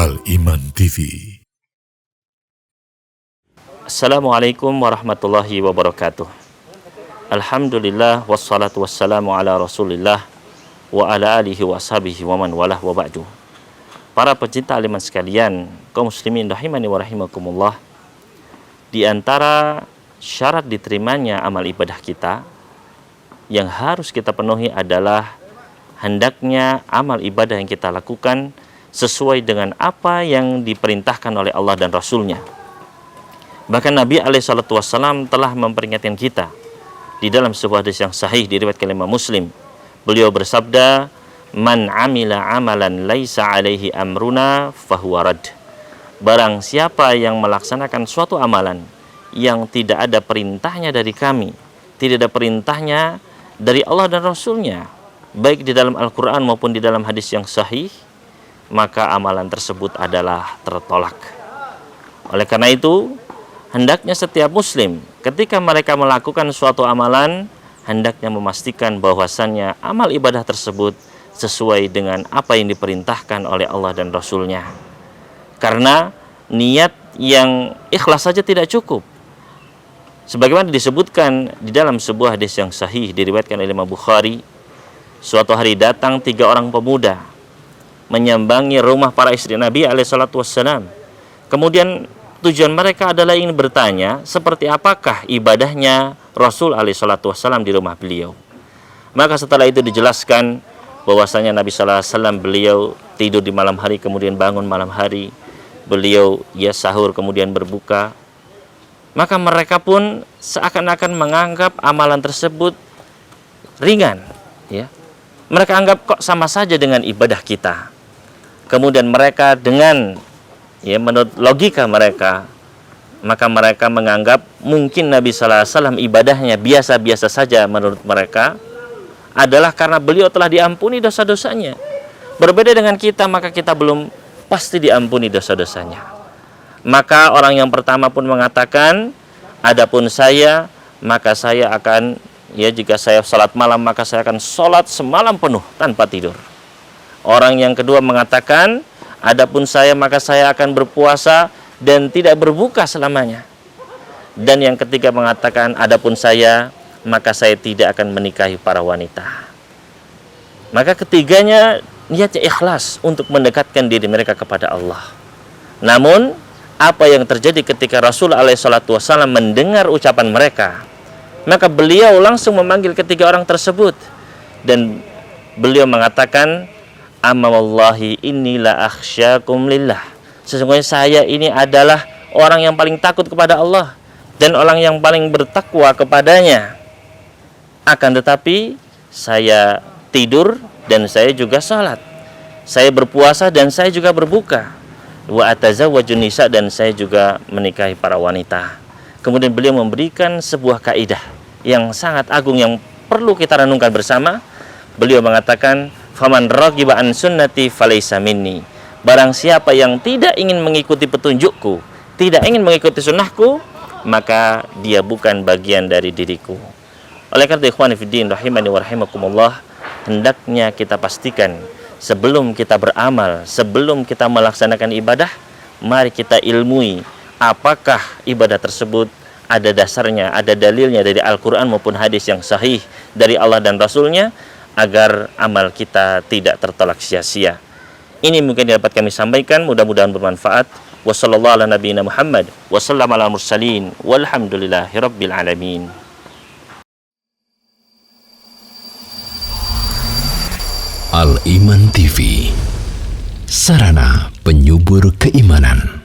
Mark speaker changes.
Speaker 1: Al-Iman TV.
Speaker 2: Assalamualaikum warahmatullahi wabarakatuh. Alhamdulillah wassalatu wassalamu ala Rasulillah wa ala alihi wa ashabihi wa man walah wa ba'du. Para pecinta Al-Iman sekalian, kaum muslimin rahimani wa rahimakumullah, di antara syarat diterimanya amal ibadah kita yang harus kita penuhi adalah hendaknya amal ibadah yang kita lakukan sesuai dengan apa yang diperintahkan oleh Allah dan Rasulnya. Bahkan Nabi SAW telah memperingatkan kita di dalam sebuah hadis yang sahih diriwayatkan oleh Imam Muslim. Beliau bersabda, "Man amila amalan laisa alaihi amruna fahuwa rad." Barang siapa yang melaksanakan suatu amalan yang tidak ada perintahnya dari kami, tidak ada perintahnya dari Allah dan Rasulnya, baik di dalam Al-Quran maupun di dalam hadis yang sahih, maka amalan tersebut adalah tertolak. Oleh karena itu, hendaknya setiap muslim ketika mereka melakukan suatu amalan, hendaknya memastikan bahwasannya amal ibadah tersebut sesuai dengan apa yang diperintahkan oleh Allah dan Rasulnya. Karena niat yang ikhlas saja tidak cukup. Sebagaimana disebutkan di dalam sebuah hadis yang sahih diriwayatkan oleh Imam Bukhari, suatu hari datang 3 orang pemuda menyambangi rumah para istri Nabi SAW. Kemudian tujuan mereka adalah ingin bertanya seperti apakah ibadahnya Rasul SAW di rumah beliau. Maka setelah itu dijelaskan bahwasanya Nabi SAW beliau tidur di malam hari kemudian bangun malam hari, beliau sahur kemudian berbuka. Maka mereka pun seakan-akan menganggap amalan tersebut ringan, ya. Mereka anggap kok sama saja dengan ibadah kita. Kemudian mereka dengan menurut logika mereka, maka mereka menganggap mungkin Nabi SAW ibadahnya biasa-biasa saja menurut mereka adalah karena beliau telah diampuni dosa-dosanya. Berbeda dengan kita, maka kita belum pasti diampuni dosa-dosanya. Maka orang yang pertama pun mengatakan, adapun saya, maka saya akan, jika saya salat malam, maka saya akan salat semalam penuh tanpa tidur. Orang yang kedua mengatakan, adapun saya, maka saya akan berpuasa dan tidak berbuka selamanya. Dan yang ketiga mengatakan, adapun saya, maka saya tidak akan menikahi para wanita. Maka ketiganya niatnya ikhlas untuk mendekatkan diri mereka kepada Allah. Namun, apa yang terjadi ketika Rasul SAW mendengar ucapan mereka, maka beliau langsung memanggil ketiga orang tersebut. Dan beliau mengatakan, amma wallahi inilah akhsyakum lillah. Sesungguhnya saya ini adalah orang yang paling takut kepada Allah dan orang yang paling bertakwa kepadanya. Akan tetapi saya tidur dan saya juga salat. Saya berpuasa dan saya juga berbuka. Wa atazawwajun nisa, dan saya juga menikahi para wanita. Kemudian beliau memberikan sebuah kaidah yang sangat agung yang perlu kita renungkan bersama. Beliau mengatakan, faman raghiba an sunnati falaysa minni. Barang siapa yang tidak ingin mengikuti petunjukku, tidak ingin mengikuti sunnahku, maka dia bukan bagian dari diriku. Oleh karena ikhwan fillah rahimani wa rahimakumullah, hendaknya kita pastikan sebelum kita beramal, sebelum kita melaksanakan ibadah, mari kita ilmui apakah ibadah tersebut ada dasarnya, ada dalilnya dari Al-Quran maupun hadis yang sahih dari Allah dan Rasulnya, agar amal kita tidak tertolak sia-sia. Ini mungkin dapat kami sampaikan, mudah-mudahan bermanfaat. Wassallallahu ala nabiyina Muhammad wasallam ala mursalin walhamdulillahi rabbil alamin.
Speaker 1: Al-Iman TV, sarana penyubur keimanan.